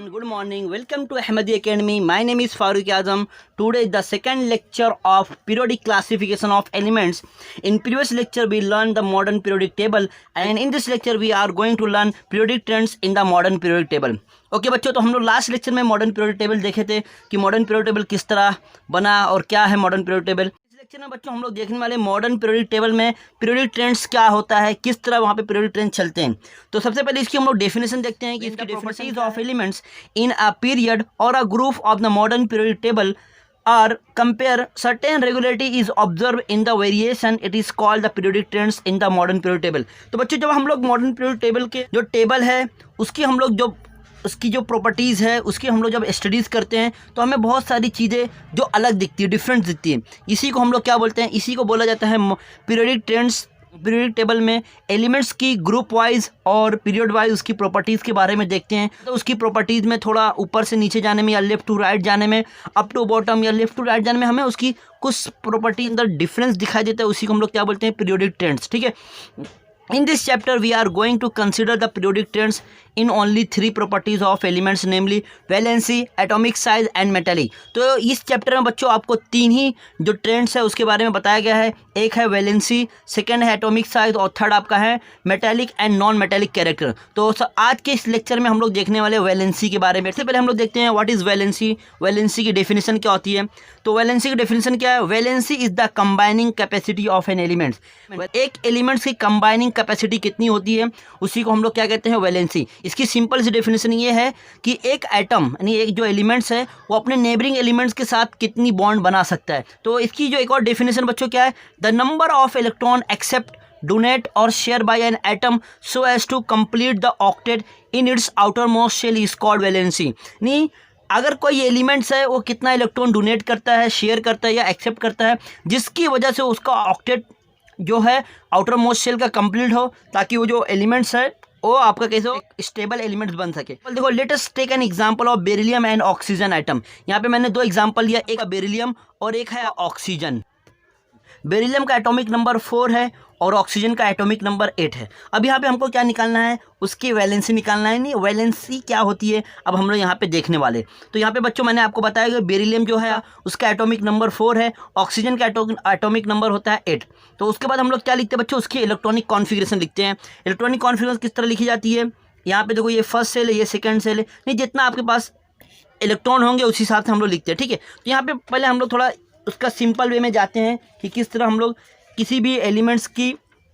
Good morning. Welcome to Ahmadi Academy. My name is Farooq Azam. Today is the second lecture of periodic classification of elements. In previous lecture we learned the modern periodic table, and in this lecture we are going to learn periodic trends in the modern periodic table. Okay बच्चों, तो हम लोग last lecture में modern periodic table देखे थे कि modern periodic table किस तरह बना और क्या है मॉडर्न पीरियोडिक टेबल। इस लेक्चर में बच्चों हम लोग देखने वाले मॉडर्न पीरियोडिक टेबल में पीरियोडिक ट्रेंड्स क्या होता है, किस तरह वहाँ पे पीरियोडिक ट्रेंड चलते हैं। तो सबसे पहले इसकी हम लोग डेफिनेशन देखते हैं कि इसकी properties of elements in a period और a group of the modern periodic table or compare certain regularity is observed in the variation, it is called the periodic trends in the modern periodic table। तो बच्चों जब हम लोग modern periodic table के जो table है उसकी हम लोग जो उसकी जो प्रॉपर्टीज़ है उसकी हम लोग जब स्टडीज़ करते हैं तो हमें बहुत सारी चीज़ें जो अलग दिखती है, डिफरेंट दिखती है। इसी को हम लोग क्या बोलते हैं, इसी को बोला जाता है पीरियोडिक ट्रेंड्स। पीरियोडिक टेबल में एलिमेंट्स की ग्रुप वाइज और पीरियड वाइज उसकी प्रॉपर्टीज़ के बारे में देखते हैं। तो उसकी प्रॉपर्टीज़ में थोड़ा ऊपर से नीचे जाने में या लेफ्ट टू राइट जाने में, अप टू बॉटम या लेफ्ट टू राइट जाने में हमें उसकी कुछ प्रॉपर्टी अंदर डिफरेंस दिखाई देता है। उसी को हम लोग क्या बोलते हैं, पीरियोडिक ट्रेंड्स। ठीक है, in this chapter we are going to consider the periodic trends in only three properties of elements, namely valency, atomic size and metallic। तो इस चैप्टर में बच्चों आपको तीन ही जो ट्रेंड्स है उसके बारे में बताया गया है। एक है वैलेंसी, सेकंड है एटॉमिक साइज और थर्ड आपका है metallic and non metallic character. तो आज के इस लेक्चर में हम लोग देखने वाले वैलेंसी के बारे में। सबसे पहले हम लोग देखते हैं व्हाट इज़ वैलेंसी। वैलेंसी की डेफिनेशन क्या होती है। तो वैलेंसी की डेफिनेशन क्या है, valency is the combining capacity of an elements. एक एलिमेंट्स की कंबाइनिंग कैपेसिटी कितनी होती है उसी को हम लोग क्या कहते हैं, वैलेंसी। इसकी सिंपल सी डेफिनेशन ये है कि एक एटम यानी एक जो एलिमेंट्स है वो अपने नेबरिंग एलिमेंट्स के साथ कितनी बॉन्ड बना सकता है। तो इसकी जो एक और डेफिनेशन बच्चों क्या है, the number of electron accept, donate और share by an atom so as to complete the octet in its outer most shell is called valency. नहीं, अगर कोई एलिमेंट्स है वो कितना इलेक्ट्रॉन डोनेट करता है, शेयर करता है या एक्सेप्ट करता है, जिसकी वजह से उसका ऑक्टेट जो है आउटर मोस्ट शेल का कंप्लीट हो, ताकि वो जो एलिमेंट्स है वो आपका कैसे हो, स्टेबल एलिमेंट्स बन सके। देखो let us take an example of beryllium and oxygen atom. यहाँ पे मैंने दो एग्जांपल लिया, एक बेरिलियम और एक है ऑक्सीजन। बेरिलियम का एटॉमिक नंबर 4 है और ऑक्सीजन का एटॉमिक नंबर 8 है। अब यहाँ पे हमको क्या निकालना है, उसकी वैलेंसी निकालना है। नहीं, वैलेंसी क्या होती है अब हम लोग यहाँ पे देखने वाले। तो यहाँ पे बच्चों मैंने आपको बताया कि बेरिलियम जो है उसका एटॉमिक नंबर 4 है, ऑक्सीजन का एटॉमिक नंबर होता है 8। तो उसके बाद हम लोग क्या लिखते हैं बच्चों, उसकी इलेक्ट्रॉनिक कॉन्फिगरेशन लिखते हैं। इलेक्ट्रॉनिक कॉन्फिगरेशन किस तरह लिखी जाती है, यहाँ पे देखो ये फर्स्ट सेल है, ये सेकेंड सेल है। नहीं, जितना आपके पास इलेक्ट्रॉन होंगे उस हिसाब से हम लोग लिखते हैं। ठीक है, तो यहाँ पे पहले हम लोग थोड़ा उसका सिंपल वे में जाते हैं कि किस तरह हम लोग किसी भी एलिमेंट्स की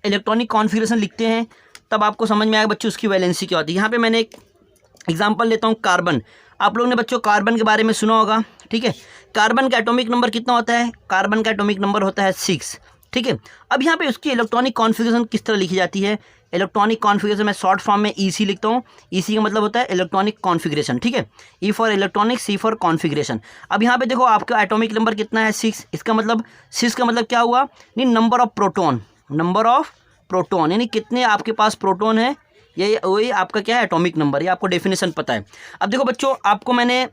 इलेक्ट्रॉनिक कॉन्फ़िगरेशन लिखते हैं, तब आपको समझ में आएगा बच्चों उसकी वैलेंसी क्या होती है। यहाँ पे मैंने एक एग्जांपल लेता हूँ, कार्बन। आप लोगों ने बच्चों कार्बन के बारे में सुना होगा। ठीक है, कार्बन का एटॉमिक नंबर कितना होता है, कार्बन का एटॉमिक नंबर होता है 6। ठीक है, अब यहाँ पे उसकी इलेक्ट्रॉनिक कॉन्फ़िगरेशन किस तरह लिखी जाती है। इलेक्ट्रॉनिक कॉन्फ़िगरेशन मैं शॉर्ट फॉर्म में ईसी लिखता हूँ। ईसी का मतलब होता है इलेक्ट्रॉनिक कॉन्फ़िगरेशन। ठीक है, E for electronic, C for configuration. अब यहाँ पे देखो आपका एटॉमिक नंबर कितना है, 6। इसका मतलब 6 का मतलब क्या हुआ, नहीं, number of proton. Number of proton यानी कितने आपके पास प्रोटॉन है, ये वही आपका क्या है, एटॉमिक नंबर। ये आपको डेफिनेशन पता है। अब देखो बच्चों, आपको मैंने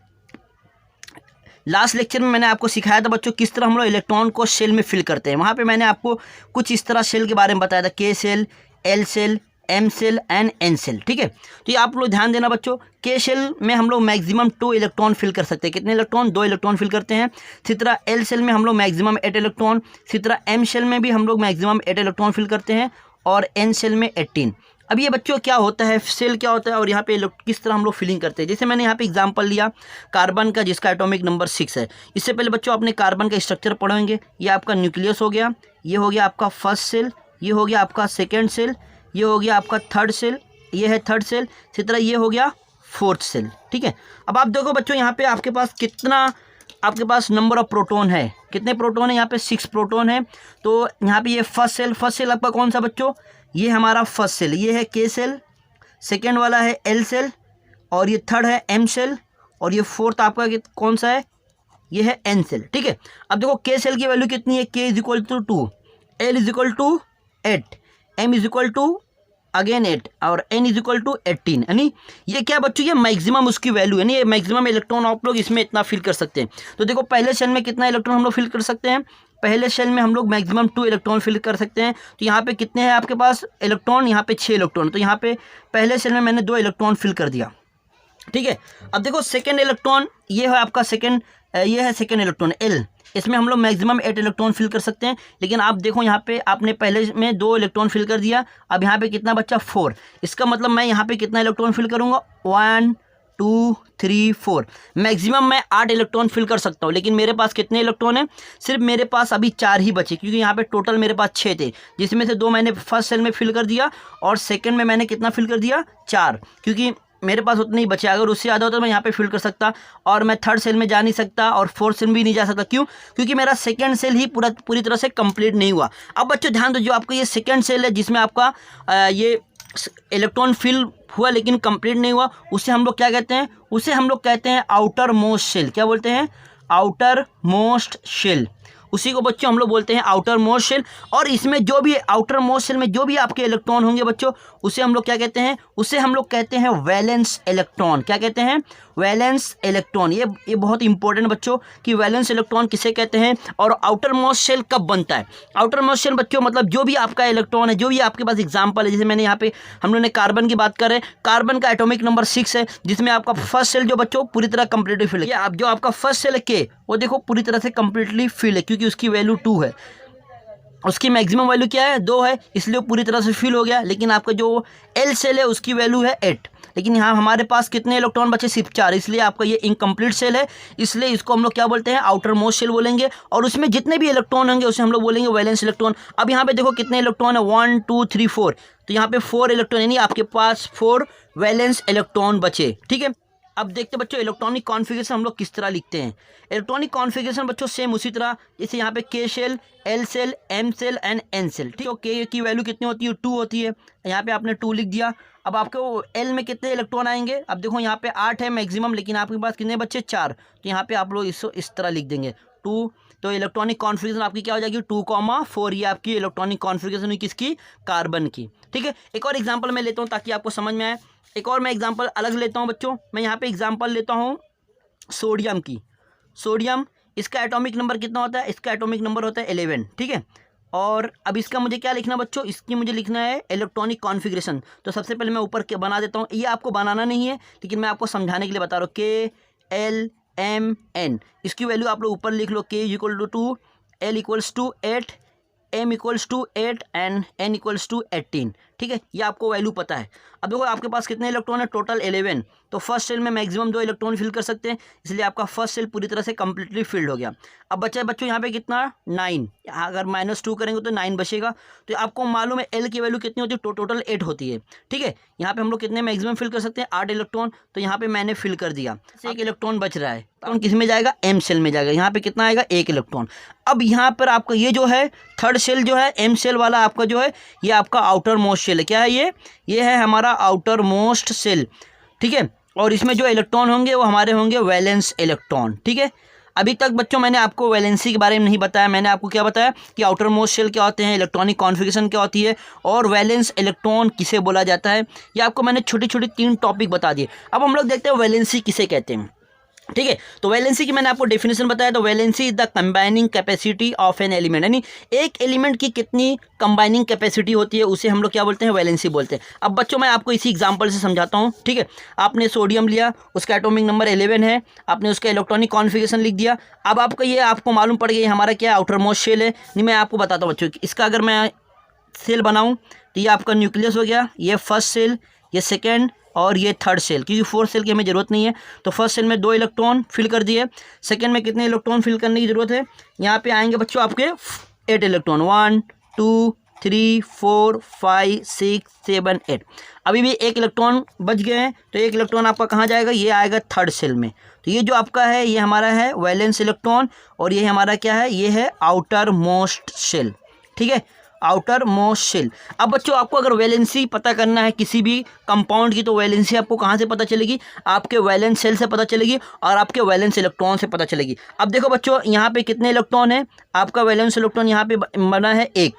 लास्ट लेक्चर में मैंने आपको सिखाया था बच्चों किस तरह हम लोग इलेक्ट्रॉन को शेल में फिल करते हैं। वहाँ पे मैंने आपको कुछ इस तरह शेल के बारे में बताया था, K shell, L shell, M shell and N shell. ठीक है, तो ये आप लोग ध्यान देना बच्चों। के सेल में हम लोग मैक्सिमम 2 इलेक्ट्रॉन फिल कर सकते हैं। कितने इलेक्ट्रॉन, 2 इलेक्ट्रॉन फिल करते हैं। इसी तरह एल सेल में हम लोग मैक्सिमम 8 इलेक्ट्रॉन। इसी तरह एम सेल में भी हम लोग मैक्सिमम 8 इलेक्ट्रॉन फिल करते हैं और एन सेल में 18। अब ये बच्चों क्या होता है, सेल क्या होता है और यहाँ पे किस तरह हम लोग फिलिंग करते हैं। जैसे मैंने यहाँ पे एग्जांपल लिया कार्बन का, जिसका एटॉमिक नंबर 6 है। इससे पहले बच्चों आपने कार्बन का स्ट्रक्चर पढ़ेंगे। ये आपका न्यूक्लियस हो गया, ये हो गया आपका फर्स्ट सेल, ये हो गया आपका सेकेंड सेल, ये हो गया आपका थर्ड सेल, ये है थर्ड सेल। इसी तरह ये हो गया फोर्थ सेल। ठीक है, अब आप देखो बच्चों यहाँ पे आपके पास कितना आपके पास नंबर ऑफ प्रोटॉन है, कितने प्रोटॉन है, यहाँ पे 6 प्रोटॉन है। तो यहाँ पे ये फर्स्ट सेल आपका कौन सा बच्चों, ये हमारा फर्स्ट सेल, ये है के सेल, सेकेंड वाला है एल सेल और ये थर्ड है एम सेल और ये फोर्थ आपका कौन सा है, ये है एन सेल। ठीक है, अब देखो के सेल की वैल्यू कितनी है, K is equal to 2, L is equal to 8, M is equal to again 8 और n इज इक्वल टू 18, यानी ये क्या बच्चों, ये मैक्सिमम उसकी वैल्यू, यानी ये मैक्सिमम इलेक्ट्रॉन आप लोग इसमें इतना फिल कर सकते हैं। तो देखो पहले शेल में कितना इलेक्ट्रॉन हम लोग फिल कर सकते हैं, पहले शेल में हम लोग मैक्सिमम 2 इलेक्ट्रॉन फिल कर सकते हैं। तो यहाँ पे कितने हैं आपके पास इलेक्ट्रॉन, यहाँ पे 6 इलेक्ट्रॉन, तो यहाँ पे पहले शेल में मैंने 2 इलेक्ट्रॉन फिल कर दिया, ठीक है। अब देखो सेकेंड इलेक्ट्रॉन, ये है आपका सेकेंड, ये है सेकेंड इलेक्ट्रॉन L, इसमें हम लोग मैक्सिमम 8 इलेक्ट्रॉन फिल कर सकते हैं। लेकिन आप देखो यहाँ पे आपने पहले में 2 इलेक्ट्रॉन फिल कर दिया, अब यहाँ पे कितना बच्चा 4, इसका मतलब मैं यहाँ पे कितना इलेक्ट्रॉन फिल करूँगा 1 2 3 4, मैक्सिमम मैं 8 इलेक्ट्रॉन फिल कर सकता हूँ। लेकिन मेरे पास कितने इलेक्ट्रॉन हैं, सिर्फ मेरे पास अभी 4 ही बचे, क्योंकि यहाँ पे टोटल मेरे पास 6 थे, जिसमें से 2 मैंने फर्स्ट सेल में फिल कर दिया और सेकेंड में मैंने कितना फिल कर दिया 4, क्योंकि मेरे पास उतने ही बचे। अगर उससे ज़्यादा होता तो मैं यहाँ पे फिल कर सकता, और मैं थर्ड सेल में जा नहीं सकता और फोर्थ सेल में भी नहीं जा सकता। क्यों? क्योंकि मेरा सेकंड सेल ही पूरी तरह से कंप्लीट नहीं हुआ। अब बच्चों ध्यान दो, जो आपका ये सेकंड सेल है जिसमें आपका ये इलेक्ट्रॉन फिल हुआ लेकिन कंप्लीट नहीं हुआ, उसे हम लोग क्या कहते हैं, उसे हम लोग कहते हैं आउटर मोस्ट शेल। क्या बोलते हैं? Outer most shell. उसी को बच्चों हम लोग बोलते हैं आउटर मोस्ट शेल। और इसमें जो भी आउटर मोस्ट शेल में जो भी आपके इलेक्ट्रॉन होंगे बच्चों, उसे हम लोग क्या कहते हैं, उसे हम लोग कहते हैं वैलेंस इलेक्ट्रॉन। क्या कहते हैं? Valence electron. ये बहुत इंपॉर्टेंट बच्चों कि वैलेंस इलेक्ट्रॉन किसे कहते हैं और आउटर मोस्ट शेल कब बनता है। आउटर मोस्ट शेल बच्चों मतलब जो भी आपका इलेक्ट्रॉन है, जो भी आपके पास एग्जांपल है, जैसे मैंने यहाँ पे हम लोगों ने कार्बन की बात कर रहे हैं, कार्बन का एटॉमिक नंबर 6 है, जिसमें आपका फर्स्ट सेल जो बच्चों पूरी तरह कंप्लीटली फिल है। आप जो आपका फर्स्ट सेल है के, वो देखो पूरी तरह से कंप्लीटली फिल है, क्योंकि उसकी वैल्यू 2 है, उसकी मैक्सिमम वैल्यू क्या है 2 है, इसलिए पूरी तरह से फिल हो गया। लेकिन आपका जो एल सेल है उसकी वैल्यू है 8, लेकिन यहाँ हमारे पास कितने इलेक्ट्रॉन बचे? सिर्फ 4, इसलिए आपका ये इनकम्प्लीट सेल है, इसलिए इसको हम लोग क्या बोलते हैं? आउटर मोस्ट सेल बोलेंगे। और उसमें जितने भी इलेक्ट्रॉन होंगे उसे हम लोग बोलेंगे वैलेंस इलेक्ट्रॉन। अब यहाँ पे देखो कितने इलेक्ट्रॉन है, 1 2 3 4, तो यहाँ पे 4 इलेक्ट्रॉन, यानी आपके पास 4 वैलेंस इलेक्ट्रॉन बचे। ठीक है, अब देखते हैं बच्चों इलेक्ट्रॉनिक कॉन्फ़िगरेशन हम लोग किस तरह लिखते हैं। इलेक्ट्रॉनिक कॉन्फ़िगरेशन बच्चों सेम उसी तरह, जैसे यहाँ पे K shell, L shell, M shell and N shell. ठीक है, के की वैल्यू कितनी होती है? 2 होती है। यहाँ पे आपने 2 लिख दिया। अब आपको एल में कितने इलेक्ट्रॉन आएंगे? अब देखो यहाँ पे 8 है मैक्सिमम, लेकिन आपके पास कितने बच्चे? 4, तो यहाँ पे आप लोग इसको इस तरह लिख देंगे 2। तो इलेक्ट्रॉनिक कॉन्फ़िगरेशन आपकी क्या हो जाएगी? 2,4। ये आपकी इलेक्ट्रॉनिक कॉन्फ़िगरेशन हुई किसकी? कार्बन की। ठीक है, एक और एग्जाम्पल मैं लेता हूँ ताकि आपको समझ में आए। एक और मैं एग्जांपल अलग लेता हूं बच्चों। मैं यहाँ पे एग्जांपल लेता हूं सोडियम की। सोडियम, इसका एटॉमिक नंबर कितना होता है? इसका एटॉमिक नंबर होता है 11। ठीक है, और अब इसका मुझे क्या लिखना बच्चों? इसकी मुझे लिखना है इलेक्ट्रॉनिक कॉन्फ़िगरेशन। तो सबसे पहले मैं ऊपर बना देता हूँ। ये आपको बनाना नहीं है, लेकिन मैं आपको समझाने के लिए बता रहा हूँ। के एल एम एन, इसकी वैल्यू आप लोग ऊपर लिख लो। K equal to 2, L equals to 8, m equals to 8 and n equals to 18। ठीक है, ये आपको वैल्यू पता है। अब देखो आपके पास कितने इलेक्ट्रॉन है? टोटल 11। तो फर्स्ट सेल में मैक्सिमम 2 इलेक्ट्रॉन फिल कर सकते हैं, इसलिए आपका फर्स्ट सेल पूरी तरह से कंप्लीटली फिल्ड हो गया। अब बच्चा बच्चों यहाँ पे कितना? 9। अगर -2 करेंगे तो 9 बचेगा। तो आपको मालूम है एल की वैल्यू कितनी होती है? टोटल 8 होती है। ठीक है, यहाँ पे हम लोग कितने मैक्सिमम फिल कर सकते हैं? 8 इलेक्ट्रॉन। तो यहाँ पे मैंने फिल कर दिया। एक इलेक्ट्रॉन बच रहा है, इलेक्ट्रॉन किस में जाएगा? एम सेल में जाएगा। यहाँ पे कितना आएगा? 1 इलेक्ट्रॉन। अब यहाँ पर आपका ये जो है थर्ड सेल जो है एम सेल वाला आपका जो है, ये आपका आउटर मोस्ट सेल है। क्या है ये है हमारा आउटर मोस्ट सेल। ठीक है, और इसमें जो इलेक्ट्रॉन होंगे वो हमारे होंगे वैलेंस इलेक्ट्रॉन। ठीक है, अभी तक बच्चों मैंने आपको वैलेंसी के बारे में नहीं बताया। मैंने आपको क्या बताया कि आउटर मोस्ट शेल क्या होते हैं, इलेक्ट्रॉनिक कॉन्फ़िगरेशन क्या होती है, और वैलेंस इलेक्ट्रॉन किसे बोला जाता है। ये आपको मैंने छोटी छोटी 3 टॉपिक बता दिए। अब हम लोग देखते हैं वैलेंसी किसे कहते हैं। ठीक है, तो वैलेंसी की मैंने आपको डेफिनेशन बताया। तो valency is the combining capacity of an element, यानी एक एलिमेंट की कितनी कंबाइनिंग कैपेसिटी होती है, उसे हम लोग क्या बोलते हैं? वैलेंसी बोलते हैं। अब बच्चों मैं आपको इसी एग्जांपल से समझाता हूँ। ठीक है, आपने सोडियम लिया, उसका एटॉमिक नंबर 11 है, आपने उसका इलेक्ट्रॉनिक कॉन्फ़िगरेशन लिख दिया। अब आपका ये आपको मालूम पड़ गया हमारा क्या आउटर मोस्ट शेल है। नहीं, मैं आपको बताता हूँ बच्चों, इसका अगर मैं सेल बनाऊँ तो ये आपका न्यूक्लियस हो गया, ये फर्स्ट सेल, ये सेकेंड और ये थर्ड सेल, क्योंकि फोर्थ सेल की हमें ज़रूरत नहीं है। तो फर्स्ट सेल में 2 इलेक्ट्रॉन फिल कर दिए। सेकंड में कितने इलेक्ट्रॉन फिल करने की ज़रूरत है? यहाँ पे आएंगे बच्चों आपके 8 इलेक्ट्रॉन, 1 2 3 4 5 6 7 8। अभी भी 1 इलेक्ट्रॉन बच गए हैं, तो 1 इलेक्ट्रॉन आपका कहाँ जाएगा? ये आएगा थर्ड सेल में। तो ये जो आपका है ये हमारा है वैलेंस इलेक्ट्रॉन, और ये हमारा क्या है? ये है आउटर मोस्ट शेल। ठीक है, आउटर मोस्ट शेल। अब बच्चों आपको अगर वैलेंसी पता करना है किसी भी कंपाउंड की, तो वैलेंसी आपको कहाँ से पता चलेगी? आपके वैलेंस सेल से पता चलेगी और आपके वैलेंस इलेक्ट्रॉन से पता चलेगी। अब देखो बच्चों यहाँ पे कितने इलेक्ट्रॉन है? आपका वैलेंस इलेक्ट्रॉन यहाँ पे बना है 1।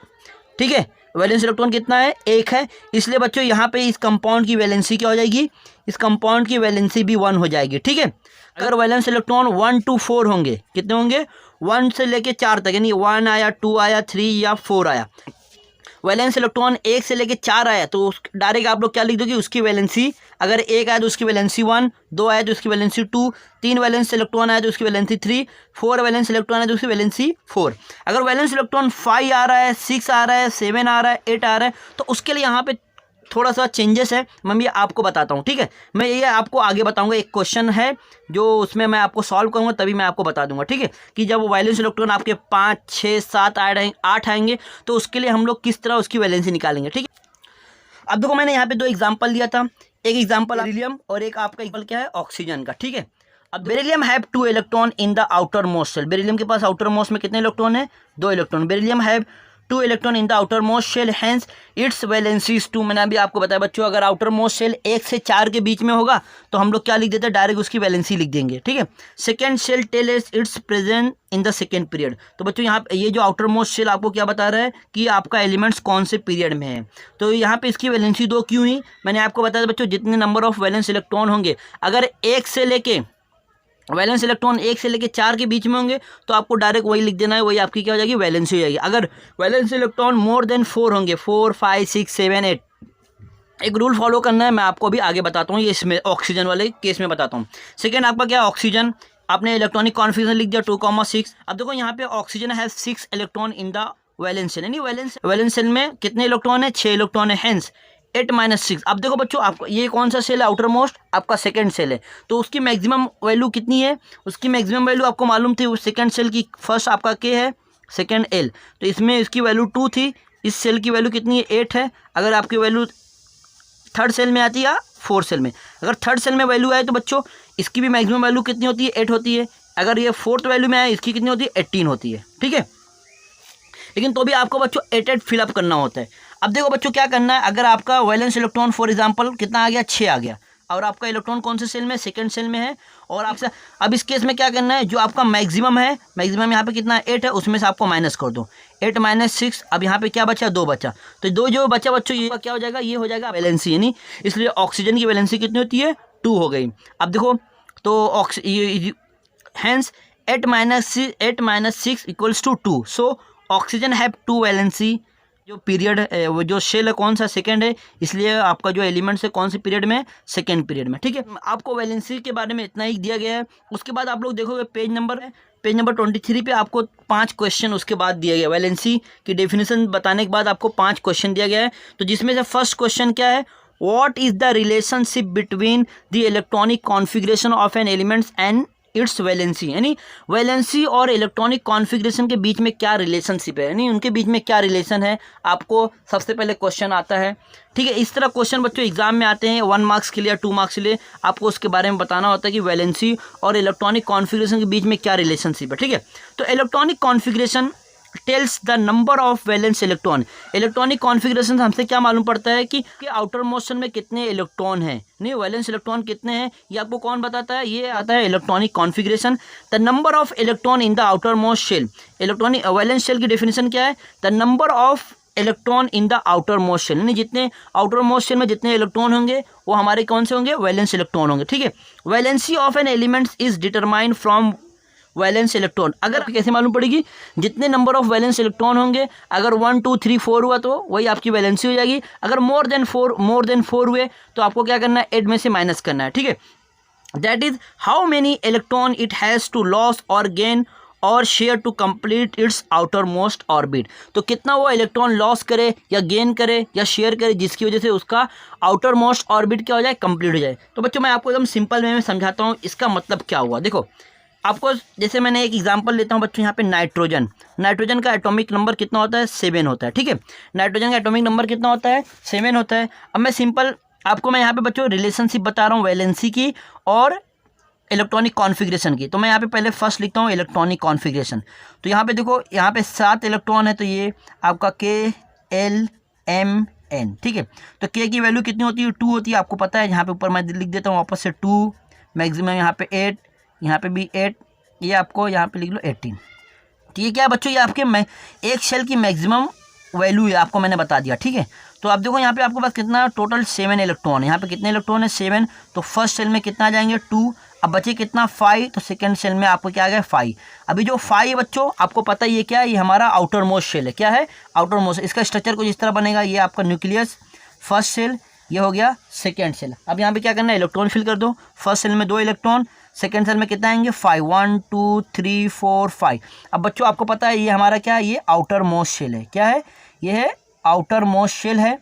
ठीक है, वैलेंस इलेक्ट्रॉन कितना है, 1 है, इसलिए बच्चों यहाँ पे इस कंपाउंड की वैलेंसी क्या हो जाएगी, इस कंपाउंड की वैलेंसी भी 1 हो जाएगी। ठीक है, अगर वैलेंस इलेक्ट्रॉन 1 to 4 होंगे, कितने होंगे, 1 से लेके 4 तक, यानी 1 आया, 2 आया, 3 या 4 आया, वैलेंस इलेक्ट्रॉन 1 से लेके 4 आया तो डायरेक्ट आप लोग क्या लिख दोगे, उसकी वैलेंसी, अगर 1 आया तो उसकी वैलेंसी 1, 2 आया तो उसकी वैलेंसी 2, 3 वैलेंस इलेक्ट्रॉन आया तो उसकी वैलेंसी 3, 4 वैलेंस इलेक्ट्रॉन आया तो उसकी वैलेंसी 4। अगर वैलेंस इलेक्ट्रॉन 5 आ रहा है, 6 आ रहा है, 7 आ रहा है, 8 आ रहा है, तो उसके लिए यहाँ पे थोड़ा सा चेंजेस है, मैं भी आपको बताता हूँ। ठीक है, मैं ये आपको आगे बताऊंगा, एक क्वेश्चन है जो उसमें मैं आपको सॉल्व करूँगा तभी मैं आपको बता दूंगा। ठीक है, कि जब वैलेंस इलेक्ट्रॉन आपके 5, 6, 7, 8 आएंगे तो उसके लिए हम लोग किस तरह उसकी वैलेंसी निकालेंगे। ठीक है, अब देखो मैंने यहाँ पे 2 एग्जाम्पल दिया था, एक एग्जाम्पल बेरिलियम और एक आपका एग्जाम्पल क्या है, ऑक्सीजन का। ठीक है, अब beryllium have 2 electron in the outer most shell, beryllium के पास आउटर मोस्ट में कितने इलेक्ट्रॉन है, 2 electron. Beryllium have 2 electron in the outer most shell, hence its valency is 2। मैंने अभी आपको बताया बच्चों, अगर आउटर मोस्ट शेल 1 से 4 के बीच में होगा तो हम लोग क्या लिख देते हैं, डायरेक्ट उसकी वैलेंसी लिख देंगे। ठीक है, second shell tell us it's present in the second period. तो बच्चों यहाँ ये जो आउटर मोस्ट शेल आपको क्या बता रहा है कि आपका एलिमेंट्स कौन से पीरियड में है, तो यहाँ पे इसकी वैलेंसी 2 क्यों हुई, मैंने आपको बताया बच्चों, जितने नंबर ऑफ वैलेंस इलेक्ट्रॉन होंगे, अगर 1 से लेके वैलेंस इलेक्ट्रॉन 1 से लेके 4 के बीच में होंगे तो आपको डायरेक्ट वही लिख देना है, वही आपकी क्या हो जाएगी, वैलेंसी हो जाएगी। अगर वैलेंस इलेक्ट्रॉन मोर देन 4 होंगे, 4, 5, 6, 7, 8, एक रूल फॉलो करना है, मैं आपको अभी आगे बताता हूँ, ये इसमें ऑक्सीजन वाले केस में बताता हूँ। सेकेंड आपका क्या, ऑक्सीजन, आपने इलेक्ट्रॉनिक कॉन्फिगरेशन लिख दिया 2,6। अब देखो यहाँ पे oxygen has 6 electron in the valence shell, यानी वैलेंस शेल में कितने इलेक्ट्रॉन है, 6 इलेक्ट्रॉन है, हेंस 8 - 6। अब देखो बच्चों, आपको ये कौन सा सेल है, आउटर मोस्ट आपका सेकंड सेल है, तो उसकी मैक्सिमम वैल्यू कितनी है, उसकी मैक्सिमम वैल्यू आपको मालूम थी, सेकंड सेल की, फर्स्ट आपका के है, सेकंड एल, तो इसमें इसकी वैल्यू 2 थी, इस सेल की वैल्यू कितनी है, 8 है। अगर आपकी वैल्यू थर्ड सेल में आती है या फोर्थ सेल में, अगर थर्ड सेल में वैल्यू आए तो बच्चों इसकी भी मैक्सिमम वैल्यू कितनी होती है, 8 होती है। अगर ये फोर्थ वैल्यू में आए इसकी कितनी होती है, 18 होती है। ठीक है, लेकिन तो भी आपको बच्चों 8 फिलअप करना होता है। अब देखो बच्चों क्या करना है, अगर आपका वैलेंस इलेक्ट्रॉन फॉर एग्जांपल कितना आ गया, 6 आ गया, और आपका इलेक्ट्रॉन कौन से सेल में, सेकंड सेल में है, और आपसे अब इस केस में क्या करना है, जो आपका मैक्सिमम है, मैक्सिमम यहाँ पे कितना है, 8 है, उसमें से आपको माइनस कर दो, 8 - 6। अब यहाँ पे क्या बचा, 2 बचा, तो 2 जो बचा बच्चों ये क्या हो जाएगा, ये हो जाएगा वैलेंसी, यानी इसलिए ऑक्सीजन की वैलेंसी कितनी होती है, 2 हो गई। अब देखो तो hence 8 - 6 equals to 2, so oxygen have 2 valency. जो पीरियड वो जो शेल है कौन सा, सेकंड है, इसलिए आपका जो एलिमेंट्स है कौन से पीरियड में, सेकंड पीरियड में। ठीक है, आपको वैलेंसी के बारे में इतना ही दिया गया है। उसके बाद आप लोग देखोगे पेज नंबर 23 पे आपको 5 क्वेश्चन उसके बाद दिया गया, वैलेंसी की डेफिनेशन बताने के बाद आपको 5 क्वेश्चन दिया गया है। तो जिसमें से फर्स्ट क्वेश्चन क्या है, what is the relationship between the electronic configuration of an elements and its valency, यानी वैलेंसी और इलेक्ट्रॉनिक कॉन्फ़िगरेशन के बीच में क्या रिलेशनशिप है, यानी उनके बीच में क्या रिलेशन है, आपको सबसे पहले क्वेश्चन आता है। ठीक है, इस तरह क्वेश्चन बच्चों एग्जाम में आते हैं, 1 मार्क्स के लिए या 2 मार्क्स के लिए आपको उसके बारे में बताना होता है कि वैलेंसी और इलेक्ट्रॉनिक कॉन्फ़िगरेशन के बीच में क्या रिलेशनशिप है। ठीक है, तो electronic configuration tells the number of valence electron. Electronic configuration से हमसे क्या मालूम पड़ता है कि आउटर मोशन में कितने इलेक्ट्रॉन हैं, नहीं वैलेंस इलेक्ट्रॉन कितने हैं, ये आपको कौन बताता है, ये आता है electronic configuration. The number of electron in the outer most shell, electronic valence shell की डेफिनेशन क्या है, the number of electron in the outer most shell, यानी जितने आउटर मोस्ट शेल में जितने इलेक्ट्रॉन होंगे वो हमारे कौन से होंगे, वैलेंस इलेक्ट्रॉन होंगे। ठीक है, valency of an elements is determined from valence electron. अगर कैसे मालूम पड़ेगी, जितने नंबर ऑफ वैलेंस इलेक्ट्रॉन होंगे, अगर 1, 2, 3, 4 हुआ तो वही आपकी वैलेंसी हो जाएगी। अगर मोर देन 4 हुए तो आपको क्या करना है, 8 में से माइनस करना है। ठीक है, that is how many electron it has to loss और गेन और share to complete its outer most orbit. तो कितना वो इलेक्ट्रॉन लॉस करे या गेन करे या शेयर करे जिसकी वजह से उसका आउटर मोस्ट ऑर्बिट क्या हो जाए, कंप्लीट हो जाए। तो बच्चों मैं आपको एकदम सिंपल वे में समझाता हूँ इसका मतलब क्या हुआ। देखो आपको जैसे मैंने एक एग्जांपल लेता हूँ बच्चों, यहाँ पे नाइट्रोजन का एटॉमिक नंबर कितना होता है, 7 होता है। ठीक है, नाइट्रोजन का एटॉमिक नंबर कितना होता है, 7 होता है। अब मैं सिंपल आपको मैं यहाँ पे बच्चों रिलेशनशिप बता रहा हूँ वैलेंसी की और इलेक्ट्रॉनिक कॉन्फ़िगरेशन की। तो मैं यहाँ पे पहले फर्स्ट लिखता हूँ इलेक्ट्रॉनिक कॉन्फ़िगरेशन। तो यहाँ पे देखो, यहाँ पे 7 इलेक्ट्रॉन है, तो ये आपका KLMN। ठीक है, तो K की वैल्यू कितनी होती है, 2 होती है, आपको पता है। यहाँ पे ऊपर मैं लिख देता हूँ वापस से 2, मैक्सिमम यहाँ पे 8, यहाँ पे भी 8, ये आपको यहाँ पे लिख लो 18। तो ये क्या है बच्चों, ये आपके एक शेल की मैक्सिमम वैल्यू है आपको मैंने बता दिया, ठीक है। तो आप देखो यहाँ पे आपके पास कितना टोटल 7 इलेक्ट्रॉन है, यहाँ पे कितने इलेक्ट्रॉन है 7, तो फर्स्ट सेल में कितना आ जाएंगे 2, अब बचे कितना 5, तो सेकंड सेल में आपको क्या आ गया 5। अभी जो 5 बच्चों आपको पता ही है क्या है, ये हमारा आउटर मोस्ट सेल है, क्या है आउटर मोस्ट। इसका स्ट्रक्चर कुछ इस तरह बनेगा, ये आपका न्यूक्लियस फर्स्ट सेल, ये हो गया सेकेंड सेल। अब यहाँ पे क्या करना है, इलेक्ट्रॉन फिल कर दो। फर्स्ट सेल में 2 इलेक्ट्रॉन, सेकेंड सेल में कितना आएंगे 5, 1 2 3 4 5। अब बच्चों आपको पता है ये हमारा क्या है, ये आउटर मोस्ट सेल है, क्या है ये है आउटर मोस्ट सेल है,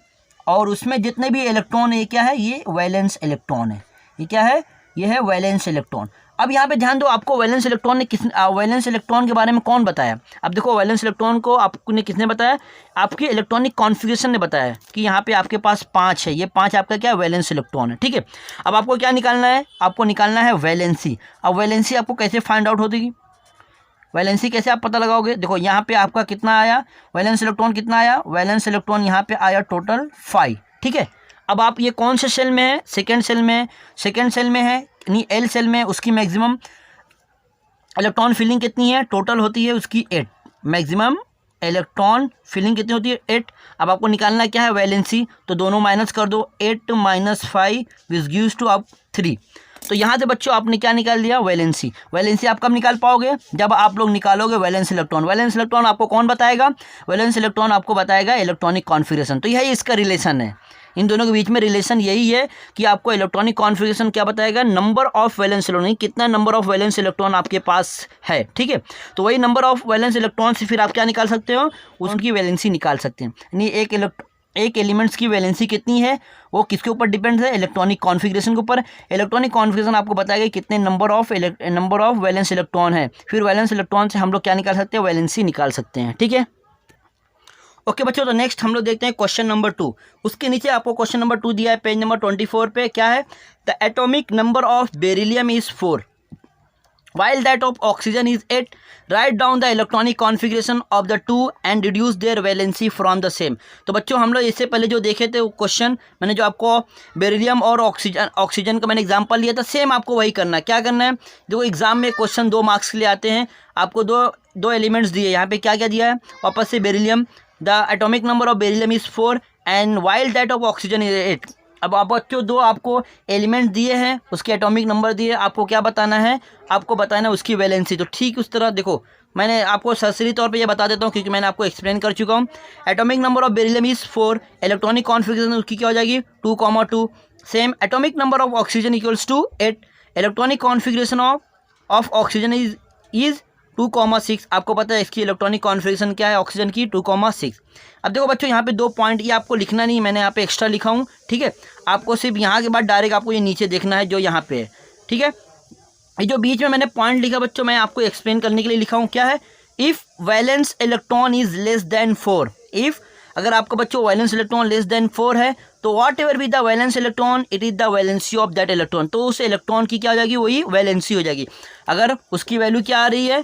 और उसमें जितने भी इलेक्ट्रॉन है ये क्या है, ये वैलेंस इलेक्ट्रॉन है, ये क्या है, ये है वैलेंस इलेक्ट्रॉन। अब यहाँ पे ध्यान दो, आपको वैलेंस इलेक्ट्रॉन ने वैलेंस इलेक्ट्रॉन के बारे में कौन बताया। अब देखो वैलेंस इलेक्ट्रॉन को आपने किसने बताया, आपकी इलेक्ट्रॉनिक कॉन्फ़िगरेशन ने बताया कि यहाँ पे आपके पास 5 है, ये 5 आपका क्या है वैलेंस इलेक्ट्रॉन है, ठीक है। अब आपको क्या निकालना है, आपको निकालना है वैलेंसी। अब वैलेंसी आपको कैसे फाइंड आउट होगी, वैलेंसी कैसे आप पता लगाओगे। देखो यहाँ पे आपका कितना आया, वैलेंस इलेक्ट्रॉन कितना आया, वैलेंस इलेक्ट्रॉन यहाँ पे आया टोटल 5, ठीक है। अब आप ये कौन से सेल में है, सेकेंड सेल में, सेकेंड सेल में है नहीं एल सेल में, उसकी मैक्सिमम इलेक्ट्रॉन फिलिंग कितनी है, टोटल होती है उसकी 8, मैक्सिमम इलेक्ट्रॉन फिलिंग कितनी होती है 8। अब आपको निकालना क्या है वैलेंसी, तो दोनों माइनस कर दो, 8 - 5 विच गिव्स टू आप 3। तो यहाँ से बच्चों आपने क्या निकाल दिया वैलेंसी। वैलेंसी आप कब निकाल पाओगे, जब आप लोग निकालोगे वैलेंस इलेक्ट्रॉन। वैलेंस इलेक्ट्रॉन आपको कौन बताएगा, वैलेंस इलेक्ट्रॉन आपको बताएगा इलेक्ट्रॉनिक कॉन्फ़िगरेशन। तो यही इसका रिलेशन है, इन दोनों के बीच में रिलेशन यही है कि आपको इलेक्ट्रॉनिक कॉन्फ़िगरेशन क्या बताएगा, नंबर ऑफ वैलेंस इलेक्ट्रॉन, कितना नंबर ऑफ वैलेंस इलेक्ट्रॉन आपके पास है, ठीक है। तो वही नंबर ऑफ वैलेंस इलेक्ट्रॉन से फिर आप क्या निकाल सकते हो, उनकी वैलेंसी निकाल सकते हैं। यानी एक एलिमेंट्स की वैलेंसी कितनी है वो किसके ऊपर डिपेंड है, इलेक्ट्रॉनिक कॉन्फ़िगरेशन के ऊपर। इलेक्ट्रॉनिक कॉन्फ़िगरेशन आपको बताएगा कितने नंबर ऑफ वैलेंस इलेक्ट्रॉन है, फिर वैलेंस इलेक्ट्रॉन से हम लोग क्या निकाल सकते हैं, वैलेंसी निकाल सकते हैं, ठीक है। ओके बच्चों, तो नेक्स्ट हम लोग देखते हैं क्वेश्चन नंबर 2। उसके नीचे आपको क्वेश्चन नंबर 2 दिया है पेज नंबर 24 पे, क्या है, the atomic number of beryllium is 4 while that of oxygen is 8. Write down the electronic configuration of the two and deduce their valency from the same. तो बच्चों हम लोग इससे पहले जो देखे थे वो क्वेश्चन, मैंने जो आपको बेरिलियम और ऑक्सीजन का मैंने एग्जांपल लिया था, सेम आपको वही करना है। क्या करना है, देखो एग्जाम में क्वेश्चन 2 मार्क्स के लिए आते हैं, आपको दो एलिमेंट्स दिए, यहाँ पे क्या क्या दिया है वापस से, beryllium, the atomic number of beryllium is 4 and while that of oxygen is 8। अब आप बच्चों 2 आपको एलिमेंट दिए हैं, उसके एटॉमिक नंबर दिए, आपको क्या बताना है, आपको बताना है उसकी वैलेंसी। तो ठीक उस तरह देखो मैंने आपको सरसरी तौर पे ये बता देता हूँ क्योंकि मैंने आपको एक्सप्लेन कर चुका हूँ। Atomic number of beryllium is 4, electronic configuration उसकी क्या हो जाएगी 2,2। Same atomic number of oxygen equals to 8, electronic configuration of oxygen is 2,6। आपको पता है इसकी इलेक्ट्रॉनिक कॉन्फ़िगरेशन क्या है ऑक्सीजन की 2,6। अब देखो बच्चों यहाँ पे 2 पॉइंट, ये आपको लिखना नहीं, मैंने यहाँ पे एक्स्ट्रा लिखा हूँ, ठीक है। आपको सिर्फ यहाँ के बाद डायरेक्ट आपको ये नीचे देखना है जो यहाँ पे है, ठीक है। ये जो बीच में मैंने पॉइंट लिखा बच्चों, मैं आपको एक्सप्लेन करने के लिए लिखा हूँ, क्या है, if valence electron is less than 4, if अगर आपका बच्चों वैलेंस इलेक्ट्रॉन लेस देन 4 है तो what ever be the valence electron it is the valency of that electron. तो उस इलेक्ट्रॉन की क्या हो जाएगी, वही वैलेंसी हो जाएगी। अगर उसकी वैल्यू क्या आ रही है,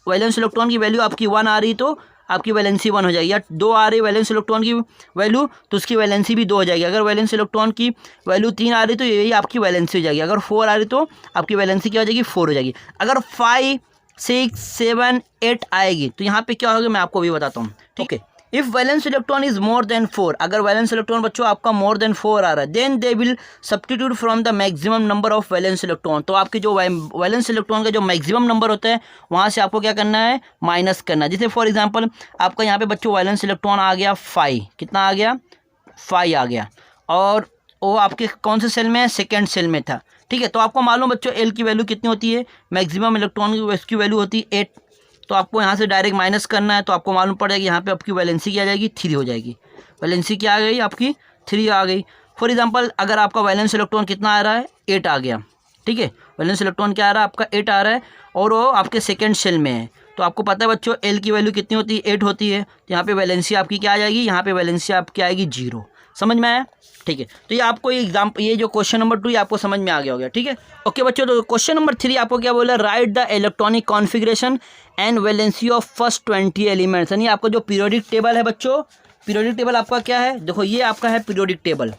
वैलेंस इलेक्ट्रॉन की वैल्यू आपकी 1 आ रही तो आपकी वैलेंसी 1 हो जाएगी, या 2 आ रही वैलेंस इलेक्ट्रॉन की वैल्यू तो उसकी वैलेंसी भी 2 हो जाएगी। अगर वैलेंस इलेक्ट्रॉन की वैल्यू 3 आ रही तो यही आपकी वैलेंसी हो जाएगी। अगर 4 आ रही तो आपकी वैलेंसी क्या हो जाएगी 4 हो जाएगी। अगर 5 6 7 8 आएगी तो यहाँ पे क्या होगा मैं आपको भी बताता हूँ, ठीक है। If valence electron is more than 4, अगर वैलेंस इलेक्ट्रॉन बच्चों आपका मोर देन 4 आ रहा है, then they will substitute from the maximum number of valence electron. तो आपके जो वैलेंस इलेक्ट्रॉन का जो मैक्सिमम नंबर होता है वहाँ से आपको क्या करना है, माइनस करना है। जैसे फॉर एग्जांपल आपका यहाँ पे बच्चों वैलेंस इलेक्ट्रॉन आ गया 5, कितना आ गया 5 आ गया, और वो आपके कौन से सेल में है, सेकेंड सेल में था, ठीक है। तो आपको मालूम बच्चों एल की वैल्यू कितनी होती है, मैक्सिमम इलेक्ट्रॉन की वैल्यू होती है 8। तो आपको यहाँ से डायरेक्ट माइनस करना है, तो आपको मालूम पड़ जाएगी यहाँ पे आपकी वैलेंसी क्या आ जाएगी 3 हो जाएगी। वैलेंसी क्या आ गई आपकी 3 आ गई। फॉर एग्जांपल अगर आपका वैलेंस इलेक्ट्रॉन कितना आ रहा है 8 आ गया, ठीक है। वैलेंस इलेक्ट्रॉन क्या आ रहा है आपका 8 आ रहा है और वो आपके सेकेंड सेल में है। तो आपको पता है बच्चों एल की वैल्यू कितनी होती है 8 होती है, तो यहाँ पे वैलेंसी आपकी क्या आ जाएगी, यहाँ पे वैलेंसी आपकी आएगी 0। समझ में आया, ठीक है। तो ये आपको ये जो क्वेश्चन नंबर 2 ये आपको समझ में आ गया होगा, ठीक है। ओके बच्चों, तो क्वेश्चन नंबर 3 आपको क्या बोला, right the electronic configuration and valency of first 20 elements. यानी आपका जो पीरियोडिक टेबल है बच्चों, पीरियोडिक टेबल आपका क्या है, देखो ये आपका है पीरियोडिक टेबल,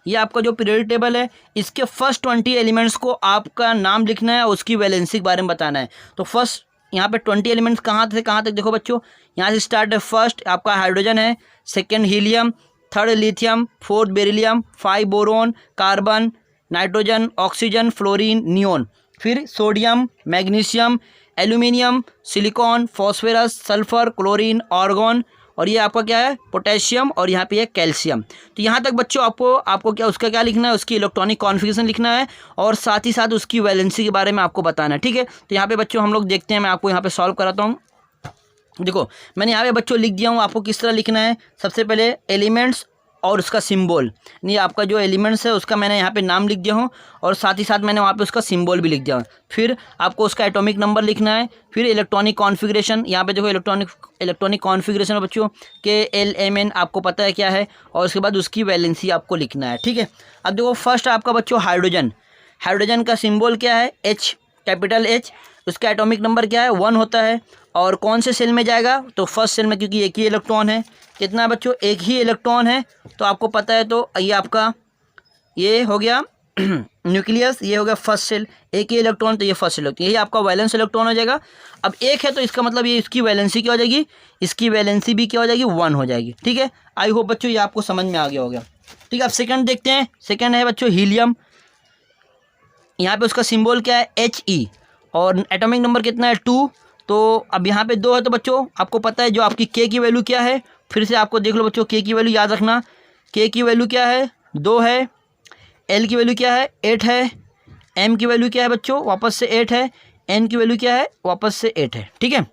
ये आपका जो पीरियोडिक टेबल है इसके फर्स्ट 20 एलिमेंट्स को आपका नाम लिखना है, उसकी वैलेंसी के बारे में बताना है। तो फर्स्ट यहाँ पे 20 एलिमेंट्स कहाँ से कहाँ तक देखो बच्चों, यहाँ से स्टार्ट है। फर्स्ट आपका हाइड्रोजन है, second helium, third lithium, fourth beryllium, 5 boron, carbon, nitrogen, oxygen, fluorine, neon, फिर sodium, magnesium, aluminium, silicon, phosphorus, sulphur, chlorine, argon, और ये आपका क्या है पोटेशियम, और यहाँ पे है कैल्शियम। तो यहाँ तक बच्चों आपको क्या उसका क्या लिखना है, उसकी इलेक्ट्रॉनिक कॉन्फ़िगरेशन लिखना है और साथ ही साथ उसकी वैलेंसी के बारे में आपको बताना है। ठीक है, तो यहाँ पे बच्चों हम लोग देखते हैं, मैं आपको यहाँ पे सॉल्व कराता हूँ। देखो मैंने यहाँ पे बच्चों लिख दिया हूँ, आपको किस तरह लिखना है। सबसे पहले एलिमेंट्स और उसका सिंबल, नहीं आपका जो एलिमेंट्स है उसका मैंने यहाँ पे नाम लिख दिया हूँ और साथ ही साथ मैंने वहाँ पे उसका सिंबल भी लिख दिया हूँ। फिर आपको उसका एटॉमिक नंबर लिखना है, फिर इलेक्ट्रॉनिक कॉन्फ़िगरेशन, यहाँ पे देखो इलेक्ट्रॉनिक कॉन्फ़िगरेशन बच्चों के LMN आपको पता है क्या है, और उसके बाद उसकी वैलेंसी आपको लिखना है। ठीक है, अब देखो फर्स्ट आपका बच्चों हाइड्रोजन का सिंबल क्या है H, कैपिटल H, उसका एटॉमिक नंबर क्या है 1 होता है, और कौन से सेल में जाएगा तो फर्स्ट सेल में, क्योंकि एक ही इलेक्ट्रॉन है। कितना है बच्चों, एक ही इलेक्ट्रॉन है, तो आपको पता है, तो ये आपका ये हो गया न्यूक्लियस, ये हो गया फर्स्ट सेल, एक ही इलेक्ट्रॉन, तो ये फर्स्ट इलेक्ट्रॉन, यही आपका वैलेंस इलेक्ट्रॉन हो जाएगा। अब एक है तो इसका मतलब ये इसकी वैलेंसी क्या हो जाएगी, इसकी वैलेंसी भी क्या हो जाएगी 1 हो जाएगी। ठीक है, आई होप बच्चों ये आपको समझ में आ गया होगा। ठीक है, अब सेकंड देखते हैं। सेकंड है बच्चों हीलियम, यहाँ पे उसका सिंबल क्या है He, और एटॉमिक नंबर कितना है 2। तो अब यहाँ पे 2 है, तो बच्चों आपको पता है जो आपकी K की वैल्यू क्या है, फिर से आपको देख लो बच्चों, K की वैल्यू याद रखना, K की वैल्यू क्या है 2 है, L की वैल्यू क्या है 8 है, M की वैल्यू क्या है बच्चों वापस से 8 है, N की वैल्यू क्या है वापस से 8 है। ठीक है,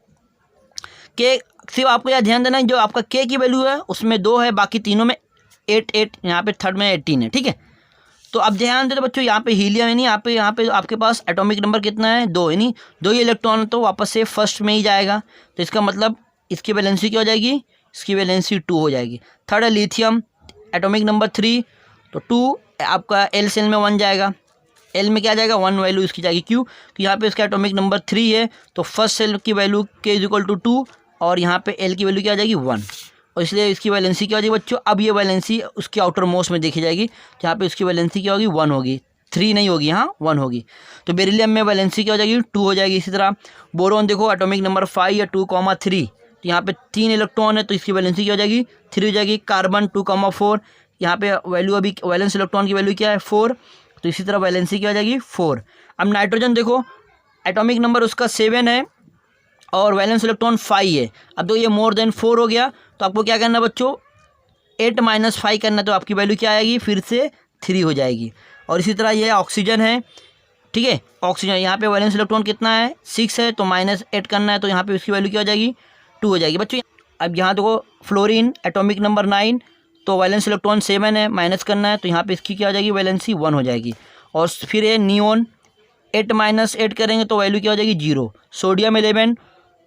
K सिर्फ आपको यह ध्यान देना है जो आपका K की वैल्यू है उसमें 2 है, बाकी तीनों में 8, यहाँ पे थर्ड में 18 है। ठीक है, तो अब ध्यान दे, तो बच्चों यहाँ पे हीलियम है नहीं, यहाँ पे आपके पास एटॉमिक नंबर कितना है 2 है नहीं, 2 ही इलेक्ट्रॉन, तो वापस से फर्स्ट में ही जाएगा, तो इसका मतलब इसकी वैलेंसी क्या हो जाएगी, इसकी वैलेंसी 2 हो जाएगी। थर्ड है लिथियम, एटॉमिक नंबर 3, तो 2 आपका L सेल में 1 जाएगा, L में क्या जाएगा 1 वैल्यू इसकी जाएगी, क्यों तो यहाँ पे इसका एटॉमिक नंबर 3 है, तो फर्स्ट सेल की वैल्यू K = 2, और यहाँ पे L की वैल्यू क्या आ जाएगी 1, और इसलिए इसकी वैलेंसी क्या हो जाएगी बच्चों। अब ये वैलेंसी उसकी आउटर मोस्ट में देखी जाएगी, जहाँ पे उसकी वैलेंसी क्या होगी 1 होगी, 3 नहीं होगी, हाँ 1 होगी। तो बेरिलियम में वैलेंसी क्या हो जाएगी 2 हो जाएगी। इसी तरह बोरोन देखो एटॉमिक नंबर 5 या 2,3, तो यहाँ पे 3 इलेक्ट्रॉन है, तो इसकी वैलेंसी क्या हो जाएगी 3 हो जाएगी। कार्बन 2,4, यहाँ पे वैल्यू अभी वैलेंस इलेक्ट्रॉन की वैल्यू क्या है 4, तो इसी तरह वैलेंसी क्या हो जाएगी 4। अब नाइट्रोजन देखो एटॉमिक नंबर उसका 7 है और वैलेंस इलेक्ट्रॉन 5 है। अब तो ये मोर देन 4 हो गया, तो आपको क्या करना बच्चों 8 - 5 करना, तो आपकी वैल्यू क्या आएगी फिर से 3 हो जाएगी। और इसी तरह ये ऑक्सीजन है, ठीक है, ऑक्सीजन यहाँ पे वैलेंस इलेक्ट्रॉन कितना है 6 है, तो -8 करना है, तो यहाँ पे उसकी वैल्यू क्या हो जाएगी 2 हो जाएगी बच्चों। अब यहाँ देखो फ्लोरीन एटॉमिक नंबर 9, तो वैलेंस इलेक्ट्रॉन 7 है, माइनस करना है, तो यहाँ पे इसकी क्या हो जाएगी वैलेंसी 1 हो जाएगी। और फिर ये नियोन 8 - 8 करेंगे तो वैल्यू क्या हो जाएगी 0। सोडियम 11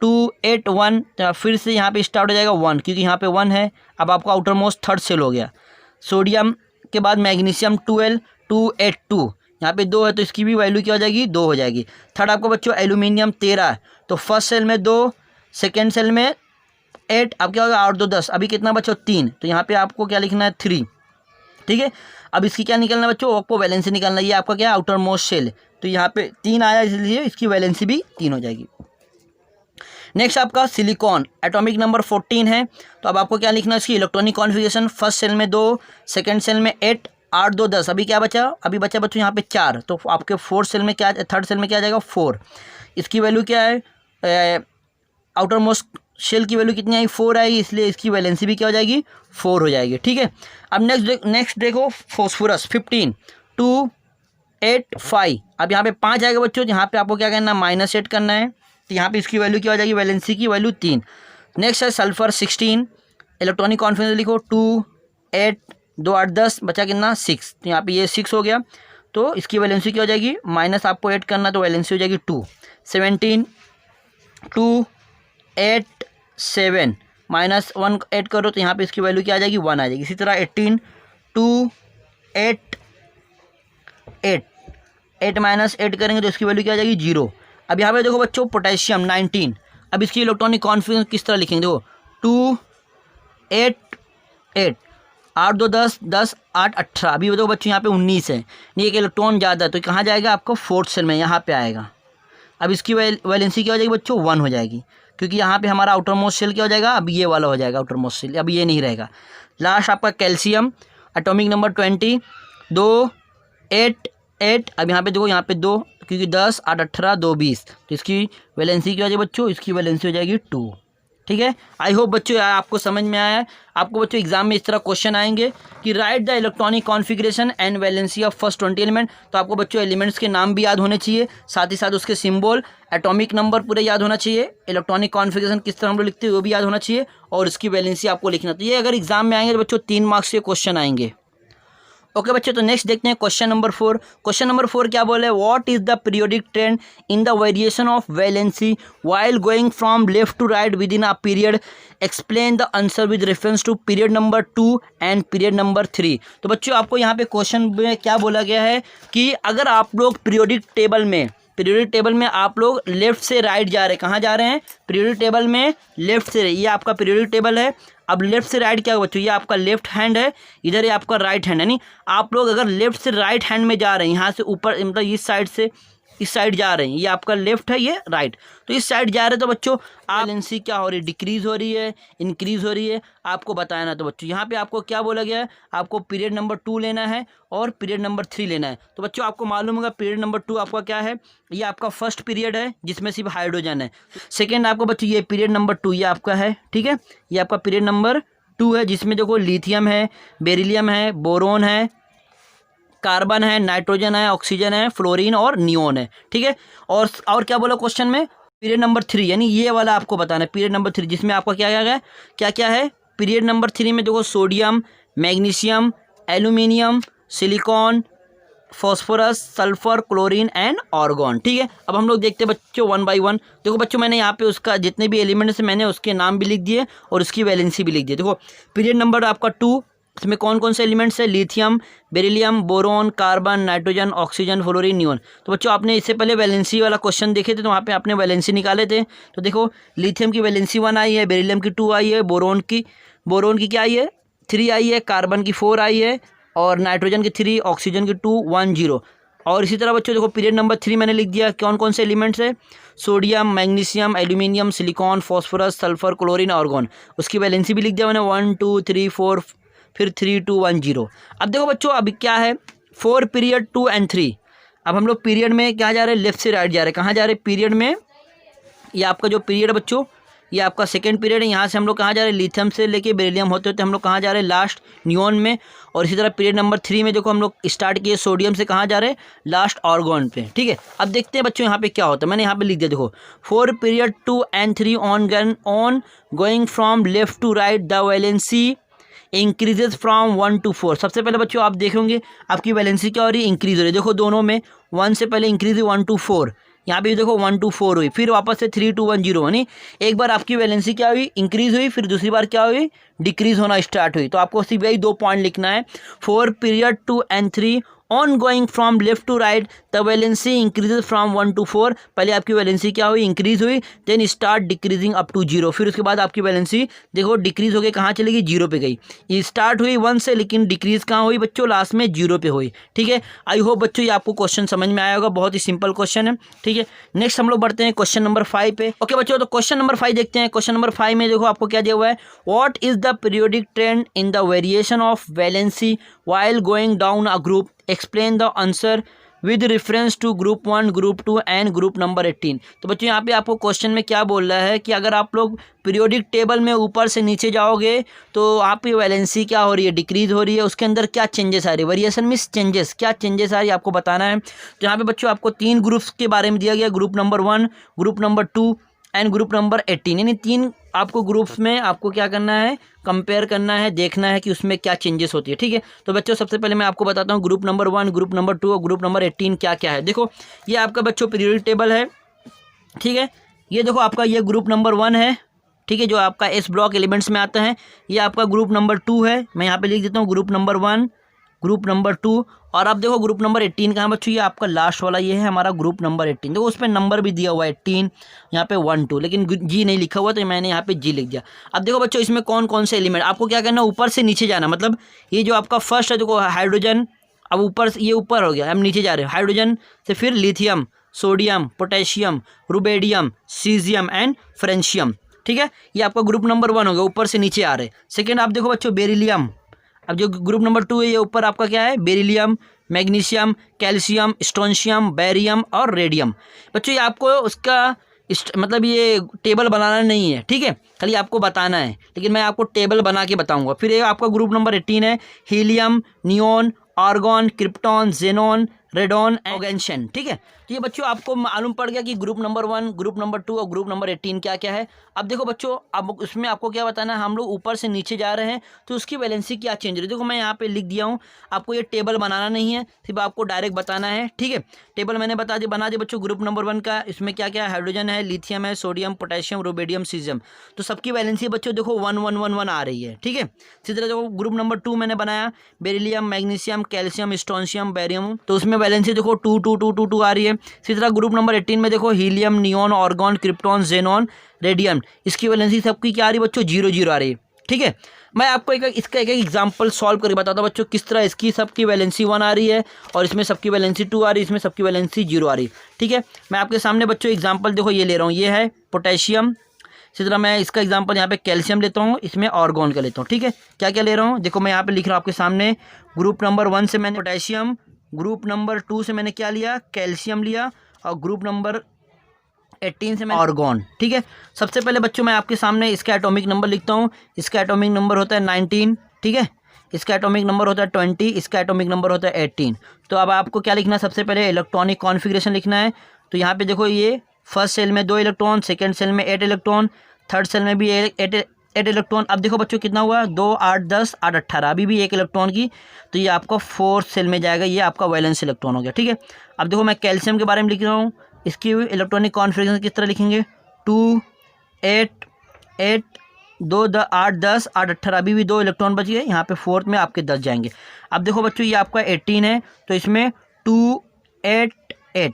2 8 1, फिर से यहाँ पे स्टार्ट हो जाएगा 1, क्योंकि यहाँ पे 1 है। अब आपका आउटर मोस्ट थर्ड सेल हो गया। सोडियम के बाद मैग्नीशियम 12 2 8 2, यहाँ पे 2 है, तो इसकी भी वैल्यू क्या हो जाएगी 2 हो जाएगी। थर्ड आपको बच्चों एल्यूमिनियम 13, तो फर्स्ट सेल में 2, सेकेंड सेल में 8, अब क्या होगा 8 2 10, अभी कितना बच्चों 3, तो यहाँ पे आपको क्या लिखना है 3। ठीक है, अब इसकी क्या निकलना बच्चों आपको वैलेंसी निकालना, ये आपका क्या आउटर मोस्ट सेल, तो यहाँ पे 3 आया, इसलिए इसकी वैलेंसी भी 3 हो जाएगी। नेक्स्ट आपका सिलिकॉन एटॉमिक नंबर 14 है, तो अब आपको क्या लिखना है इसकी इलेक्ट्रॉनिक कॉन्फ़िगरेशन, फर्स्ट सेल में 2, सेकंड सेल में 8 8 2 10, अभी क्या बचा, अभी बचा बच्चों यहाँ पे 4, तो आपके फोर्थ सेल में क्या, थर्ड सेल में क्या जाएगा 4। इसकी वैल्यू क्या है आउटर मोस्ट शेल की वैल्यू कितनी आई 4 आई, इसलिए इसकी वैलेंसी भी क्या हो जाएगी 4 हो जाएगी। ठीक है, अब नेक्स्ट देखो फॉस्फोरस 15 2 8 5, अब यहाँ पे 5 आएगा बच्चों, यहाँ पे आपको क्या करना -8 करना है, तो यहाँ पे इसकी वैल्यू क्या हो जाएगी वैलेंसी की वैल्यू 3। नेक्स्ट है सल्फर 16, इलेक्ट्रॉनिक कॉन्फ़िगरेशन लिखो 2 8 2 8 10, बचा कितना 6, तो यहाँ पे ये 6 हो गया, तो इसकी वैलेंसी क्या हो जाएगी माइनस आपको 8 करना, तो वैलेंसी हो जाएगी 2। 17 2 8 7 -1 ऐड करो, तो यहाँ पे इसकी वैल्यू क्या आ जाएगी 1 आ जाएगी। इसी तरह 18 2 8 8 8 -8 करेंगे तो इसकी वैल्यू क्या आ जाएगी 0। अब यहाँ पे देखो बच्चों पोटेशियम 19, अब इसकी इलेक्ट्रॉनिक कॉन्फ़िगरेशन किस तरह लिखेंगे, देखो 2 8 8 8 2 10 10 8 18, अभी देखो बच्चों यहाँ पे 19 है, नहीं एक इलेक्ट्रॉन ज़्यादा है, तो कहाँ जाएगा आपको फोर्थ सेल में, यहाँ पे आएगा। अब इसकी वैलेंसी क्या हो जाएगी बच्चों 1 हो जाएगी, क्योंकि यहाँ पे हमारा आउटर मोस्ट शेल क्या हो जाएगा, अब ये वाला हो जाएगा आउटर मोस्ट शेल, अब ये नहीं रहेगा। लास्ट आपका कैल्शियम एटॉमिक नंबर 20, 2 8 8, अब यहाँ पे देखो यहाँ पे 2, क्योंकि 10 8 18 2 20, तो इसकी वैलेंसी क्या हो जाएगी बच्चों, इसकी वैलेंसी हो जाएगी 2। ठीक है, आई होप बच्चों आपको समझ में आया है। आपको बच्चों एग्जाम में इस तरह क्वेश्चन आएंगे कि right the electronic configuration and valency of first 20 element, तो आपको बच्चों एलिमेंट्स के नाम भी याद होने चाहिए, साथ ही साथ उसके सिंबल, एटॉमिक नंबर पूरे याद होना चाहिए, इलेक्ट्रॉनिक कॉन्फ़िगरेशन किस तरह हम लोग लिखते हैं वो भी याद होना चाहिए, और उसकी वैलेंसी आपको लिखना। तो ये अगर एग्जाम में आएंगे तो बच्चों 3 मार्क्स के क्वेश्चन आएंगे। ओके बच्चे, तो नेक्स्ट देखते हैं क्वेश्चन नंबर 4। क्वेश्चन नंबर 4 क्या बोले, what is the periodic trend in the variation of valency while going from left to right within a period, explain the answer with reference to period number 2 and period number 3। तो बच्चों आपको यहाँ पे question में क्या बोला गया है कि अगर आप लोग पीरियोडिक टेबल में आप लोग लेफ्ट से राइट जा रहे हैं, कहाँ जा रहे हैं, पीरियोडिक टेबल में लेफ्ट से, ये आपका पीरियोडिक टेबल है। अब लेफ्ट से राइट क्या होगा बच्चों, ये आपका लेफ्ट हैंड है, इधर ये आपका राइट हैंड है। नहीं, आप लोग अगर लेफ्ट से राइट हैंड में जा रहे हैं, यहाँ से ऊपर मतलब इस साइड से इस साइड जा रहे हैं, ये आपका लेफ्ट है, ये राइट, तो इस साइड जा रहे हैं, तो बच्चों वैलेंसी क्या हो रही है, डिक्रीज हो रही है, इंक्रीज हो रही है, आपको बताना। तो बच्चों यहाँ पे आपको क्या बोला गया है, आपको पीरियड नंबर 2 लेना है और पीरियड नंबर 3 लेना है। तो बच्चों आपको मालूम होगा पीरियड नंबर 2 आपका क्या है, ये आपका फर्स्ट पीरियड है जिसमें सिर्फ हाइड्रोजन है। सेकेंड आपको बच्चों ये पीरियड नंबर 2 ये आपका है, ठीक है, ये आपका पीरियड नंबर 2 है, जिसमें देखो लिथियम है, बेरिलियम है, बोरोन है, कार्बन है, नाइट्रोजन है, ऑक्सीजन है, फ्लोरीन और नियोन है। ठीक है, और क्या बोला क्वेश्चन में, पीरियड नंबर 3, यानी ये वाला आपको बताना है पीरियड नंबर 3, जिसमें आपका क्या क्या है पीरियड नंबर 3 में देखो sodium, magnesium, aluminium, silicon, phosphorus, sulphur, chlorine and organ. ठीक है, अब हम लोग देखते हैं बच्चों 1 बाई 1। देखो बच्चों मैंने यहाँ पे उसका जितने भी एलिमेंट्स मैंने उसके नाम भी लिख दिए और उसकी वैलेंसी भी लिख दी। देखो पीरियड नंबर आपका 2, इसमें कौन कौन से एलिमेंट्स है, lithium, beryllium, boron, carbon, nitrogen, oxygen, fluorine, neon. तो बच्चों आपने इससे पहले वैलेंसी वाला क्वेश्चन देखे थे, तो वहाँ पे आपने वैलेंसी निकाले थे। तो देखो लिथियम की वैलेंसी 1 आई है, बेरिलियम की 2 आई है, बोरोन की क्या आई है 3 आई है, कार्बन की 4 आई है, और नाइट्रोजन की 3, ऑक्सीजन की 2, 1 0। और इसी तरह बच्चों देखो पीरियड नंबर 3 मैंने लिख दिया, कौन कौन से एलिमेंट्स है, sodium, magnesium, aluminium, silicon, phosphorus, sulphur, chlorine, organ. उसकी वैलेंसी भी लिख दिया मैंने 1 2 3 4, फिर 3 2 1 0। अब देखो बच्चों अभी क्या है 4 पीरियड 2 एंड 3। अब हम लोग पीरियड में क्या जा रहे हैं, लेफ्ट से राइट जा रहे हैं, कहाँ जा रहे हैं पीरियड में, ये आपका जो पीरियड है बच्चों ये आपका सेकेंड पीरियड है। यहाँ से हम लोग कहाँ जा रहे हैं, लिथियम से लेके बेरिलियम होते होते हम लोग कहाँ जा रहे हैं, लास्ट नियोन में। और इसी तरह पीरियड नंबर 3 में देखो हम लोग स्टार्ट किए सोडियम से, कहाँ जा रहे हैं, लास्ट ऑर्गन पे। ठीक है, अब देखते हैं बच्चों यहाँ पे क्या होता है, मैंने यहाँ पे लिख दिया देखो 4 period 2 and 3 on going from left to right the valency increases from 1 to 4। सबसे पहले बच्चों आप देखेंगे आपकी वैलेंसी क्या हो रही है, इंक्रीज हो रही है। देखो दोनों में 1 से पहले इंक्रीज हुई 1 to 4, यहाँ पे देखो 1 to 4 हुई, फिर वापस से 3 2 1 0 यानी एक बार आपकी वैलेंसी क्या हुई, इंक्रीज हुई, फिर दूसरी बार क्या हुई, डिक्रीज होना स्टार्ट हुई। तो आपको सिर्फ यही 2 पॉइंट लिखना है, 4 period 2 and 3 on going from left to right the valency increases from 1 to 4। पहले आपकी वैलेंसी क्या हुई, इंक्रीज हुई, then start decreasing up to 0, फिर उसके बाद आपकी वैलेंसी देखो डिक्रीज होकर कहाँ चली गई, 0 पे गई। ये स्टार्ट हुई 1 से, लेकिन डिक्रीज कहाँ हुई बच्चों, लास्ट में 0 पे हुई। ठीक है, आई होप बच्चों ये आपको क्वेश्चन समझ में आया होगा, बहुत ही सिंपल क्वेश्चन है। ठीक है, नेक्स्ट हम लोग बढ़ते हैं क्वेश्चन नंबर 5 पे। ओके बच्चों, तो क्वेश्चन नंबर 5 देखते हैं। क्वेश्चन नंबर 5 में देखो आपको क्या दिया हुआ है, what is the periodic trend in the variation of valency while going down a group, explain the answer with reference to group 1, group 2 and group number 18। तो बच्चों यहाँ पे आपको क्वेश्चन में क्या बोल रहा है कि अगर आप लोग पीरियोडिक टेबल में ऊपर से नीचे जाओगे तो आपकी वैलेंसी क्या हो रही है, डिक्रीज हो रही है, उसके अंदर क्या चेंजेस आ रही है, वेरिएशन मीन्स चेंजेस, क्या चेंजेस आ रही है आपको बताना है। तो यहाँ पे बच्चों आपको 3 ग्रुप्स के बारे में दिया गया, group number 1, group number 2 and group number 18, यानी 3 आपको ग्रुप्स में आपको क्या करना है, कंपेयर करना है, देखना है कि उसमें क्या चेंजेस होती है। ठीक है, तो बच्चों सबसे पहले मैं आपको बताता हूँ ग्रुप नंबर 1, ग्रुप नंबर 2 और ग्रुप नंबर 18 क्या क्या है। देखो ये आपका बच्चों पीरियोडिक टेबल है। ठीक है, ये देखो आपका ये ग्रुप नंबर 1 है, ठीक है, जो आपका एस ब्लॉक एलिमेंट्स में आता है। ये आपका ग्रुप नंबर 2 है, मैं यहाँ पे लिख देता हूँ ग्रुप नंबर 1, ग्रुप नंबर 2। और आप देखो ग्रुप नंबर 18 कहाँ बच्चों, ये आपका लास्ट वाला ये है हमारा ग्रुप नंबर 18। देखो उस पर नंबर भी दिया हुआ है 18, यहाँ पे 1 2, लेकिन जी नहीं लिखा हुआ, तो मैंने यहाँ पे जी लिख दिया। अब देखो बच्चों इसमें कौन कौन से एलिमेंट, आपको क्या करना है, ऊपर से नीचे जाना। मतलब ये जो आपका फर्स्ट है देखो हाइड्रोजन, अब ऊपर से ये ऊपर हो गया, हम नीचे जा रहे हैं, हाइड्रोजन से फिर lithium, sodium, potassium, rubidium, caesium and francium. ठीक है, ये आपका ग्रुप नंबर 1 होगा, ऊपर से नीचे आ रहे। सेकेंड आप देखो बच्चों बेरिलियम। अब जो ग्रुप नंबर 2 है ये ऊपर आपका क्या है, beryllium, magnesium, calcium, strontium, barium और रेडियम। बच्चों ये आपको उसका मतलब ये टेबल बनाना नहीं है, ठीक है, खाली आपको बताना है, लेकिन मैं आपको टेबल बना के बताऊंगा। फिर ये आपका ग्रुप नंबर 18 है, helium, neon, argon, krypton, xenon, radon, oganesson. ठीक है, तो ये बच्चों आपको मालूम पड़ गया कि ग्रुप नंबर 1, ग्रुप नंबर 2 और ग्रुप नंबर 18 क्या क्या है। अब देखो बच्चों, अब उसमें आपको क्या बताना है, हम लोग ऊपर से नीचे जा रहे हैं तो उसकी वैलेंसी क्या चेंज हो रही है। देखो मैं यहाँ पे लिख दिया हूँ, आपको ये टेबल बनाना नहीं है, सिर्फ आपको डायरेक्ट बताना है। ठीक है, टेबल मैंने बना दिया बच्चों ग्रुप नंबर 1 का। इसमें क्या क्या है, हाइड्रोजन है, लिथियम है, सोडियम, पोटेशियम, रुबेडियम, सीजियम। तो सबकी वैलेंसी बच्चों देखो 1 1 1 1 आ रही है। ठीक है, इसी तरह देखो ग्रुप नंबर 2 मैंने बनाया, beryllium, magnesium, calcium, strontium, barium, तो उसमें वैलेंसी देखो 2 2 2 2 2 आ रही है। इसी तरह ग्रुप नंबर 18 में देखो helium, neon, argon, krypton, xenon, radium, इसकी वैलेंसी सबकी क्या आ रही है बच्चों, 0 0 आ रही है। ठीक है, मैं आपको इसका एक एग्जांपल सॉल्व करके बताता हूँ बच्चों, किस तरह इसकी सबकी वैलेंसी 1 आ रही है और इसमें सबकी वैलेंसी 2 आ रही है, इसमें सबकी वैलेंसी 0 आ रही है। ठीक है, मैं आपके सामने बच्चों एग्जांपल देखो ये ले रहा हूँ, ये है पोटेशियम। इसी तरह मैं इसका एग्जांपल यहाँ पे कैल्शियम लेता हूँ, इसमें आर्गॉन का लेता हूँ। ठीक है, क्या क्या ले रहा हूँ देखो, मैं यहाँ पे लिख रहा हूँ आपके सामने, ग्रुप नंबर 1 से मैंने पोटेशियम, ग्रुप नंबर 2 से मैंने क्या लिया, कैल्शियम लिया, और ग्रुप नंबर 18 से मैंने आर्गॉन। ठीक है, सबसे पहले बच्चों मैं आपके सामने इसका एटॉमिक नंबर लिखता हूँ। इसका एटॉमिक नंबर होता है 19। ठीक है, इसका एटॉमिक नंबर होता है 20, इसका एटॉमिक नंबर होता है 18। तो अब आपको क्या लिखना है, सबसे पहले इलेक्ट्रॉनिक कॉन्फ़िगरेशन लिखना है। तो यहाँ पे देखो ये फर्स्ट सेल में 2 इलेक्ट्रॉन, सेकेंड सेल में 8 इलेक्ट्रॉन, थर्ड सेल में भी 8 इलेक्ट्रॉन। अब देखो बच्चों कितना हुआ, 2 8 10 8 18, अभी भी 1 इलेक्ट्रॉन की, तो ये आपका 4th सेल में जाएगा, ये आपका वैलेंस इलेक्ट्रॉन हो गया। ठीक है, अब देखो मैं कैल्शियम के बारे में लिख रहा हूँ, इसकी इलेक्ट्रॉनिक कॉन्फ़िगरेशन किस तरह लिखेंगे, 2 8 8 2 8 10 8 18, अभी भी 2 इलेक्ट्रॉन बच गए, यहाँ पे 4th में आपके 10 जाएंगे। अब देखो बच्चों ये आपका 18 है, तो इसमें 2 8 8।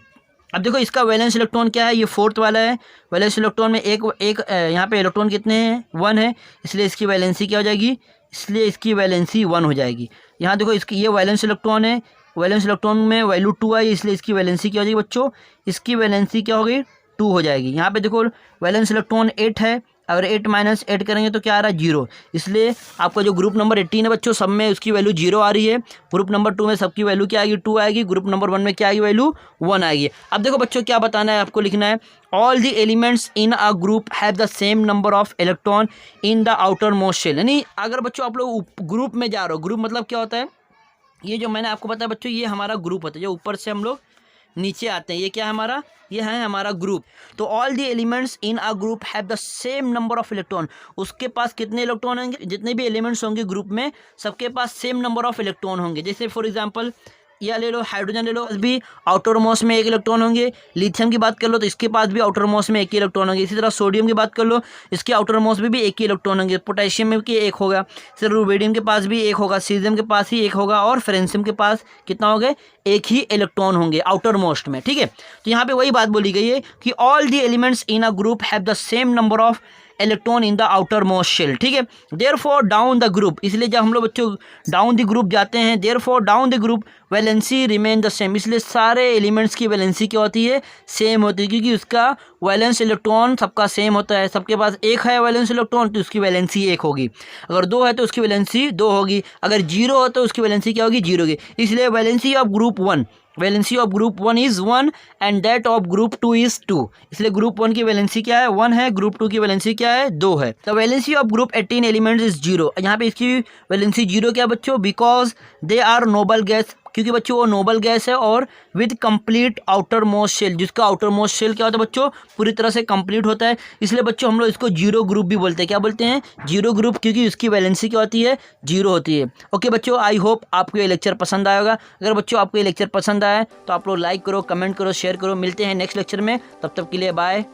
अब देखो इसका वैलेंस इलेक्ट्रॉन क्या है, ये 4th वाला है, वैलेंस इलेक्ट्रॉन में एक यहाँ पे इलेक्ट्रॉन कितने हैं, 1 है, इसलिए इसकी वैलेंसी क्या हो जाएगी, इसलिए इसकी वैलेंसी 1 हो जाएगी। यहाँ देखो इसकी ये वैलेंस इलेक्ट्रॉन है, वैलेंस इलेक्ट्रॉन में वैल्यू 2 आई, इसलिए इसकी वैलेंसी क्या हो जाएगी बच्चों, इसकी वैलेंसी क्या होगी, 2 हो जाएगी। यहाँ पे देखो वैलेंस इलेक्ट्रॉन 8 है, अगर 8 - 8 करेंगे तो क्या आ रहा है, 0, इसलिए आपका जो ग्रुप नंबर 18 है बच्चों, सब में उसकी वैल्यू 0 आ रही है। ग्रुप नंबर 2 में सबकी वैल्यू क्या आएगी, 2 आएगी। ग्रुप नंबर 1 में क्या आएगी, वैल्यू 1 आएगी। अब देखो बच्चों क्या बताना है, आपको लिखना है, all the elements in a group have the same number of electron in the outer most shell. यानी अगर बच्चों आप लोग ग्रुप में जा रहे हो, ग्रुप मतलब क्या होता है, ये जो मैंने आपको बताया बच्चों, ये हमारा ग्रुप होता है, जो ऊपर से हम लोग नीचे आते हैं, ये क्या है हमारा, ये है हमारा ग्रुप। तो all the elements in a group have the same number of electron, उसके पास कितने इलेक्ट्रॉन होंगे, जितने भी एलिमेंट्स होंगे ग्रुप में सबके पास सेम नंबर ऑफ इलेक्ट्रॉन होंगे। जैसे फॉर एग्जांपल या ले लो, हाइड्रोजन ले लो, भी आउटर मोस्ट में 1 इलेक्ट्रॉन होंगे। लिथियम की बात कर लो तो इसके पास भी आउटर मोस्ट में 1 ही इलेक्ट्रॉन होंगे। इसी तरह सोडियम की बात कर लो, इसके आउटर मोस्ट में भी 1 ही इलेक्ट्रॉन होंगे। पोटेशियम में भी 1 होगा, फिर रुबेडियम के पास भी 1 होगा, सीजियम के पास ही 1 होगा, और फ्रेंशियम के पास कितना हो गए, 1 ही इलेक्ट्रॉन होंगे आउटर मोस्ट में। ठीक है, तो यहाँ पे वही बात बोली गई है कि all the elements in a group have the same number of electron in the outer most shell. ठीक है, देयरफॉर डाउन द ग्रुप, इसलिए जब हम लोग बच्चों डाउन द ग्रुप जाते हैं, therefore down the group valency remain the same, इसलिए सारे एलिमेंट्स की वैलेंसी क्या होती है, सेम होती है, क्योंकि उसका वैलेंस इलेक्ट्रॉन सबका सेम होता है। सबके पास 1 है वैलेंस इलेक्ट्रॉन तो उसकी वैलेंसी 1 होगी, अगर 2 है तो उसकी वैलेंसी 2 होगी, अगर 0 हो तो उसकी वैलेंसी क्या होगी, 0 होगी। इसलिए valency of group 1, valency of group 1 is 1 and that of group 2 is 2, इसलिए ग्रुप 1 की वैलेंसी क्या है, 1 है, ग्रुप 2 की वैलेंसी क्या है, 2 है। The valency of group 18 elements is 0, यहाँ पे इसकी वैलेंसी 0 क्या बच्चों, because they are noble gas, क्योंकि बच्चों वो नोबल गैस है, और with complete outer most shell, जिसका आउटर मोस्ट शेल क्या होता है बच्चों, पूरी तरह से कंप्लीट होता है, इसलिए बच्चों हम लोग इसको 0 ग्रुप भी बोलते हैं। क्या बोलते हैं, 0 ग्रुप, क्योंकि उसकी वैलेंसी क्या होती है, 0 होती है। ओके बच्चों, आई होप आपको ये लेक्चर पसंद आएगा। अगर बच्चों आपको ये लेक्चर पसंद आया तो आप लोग लाइक करो, कमेंट करो, शेयर करो। मिलते हैं नेक्स्ट लेक्चर में, तब तक के लिए बाय।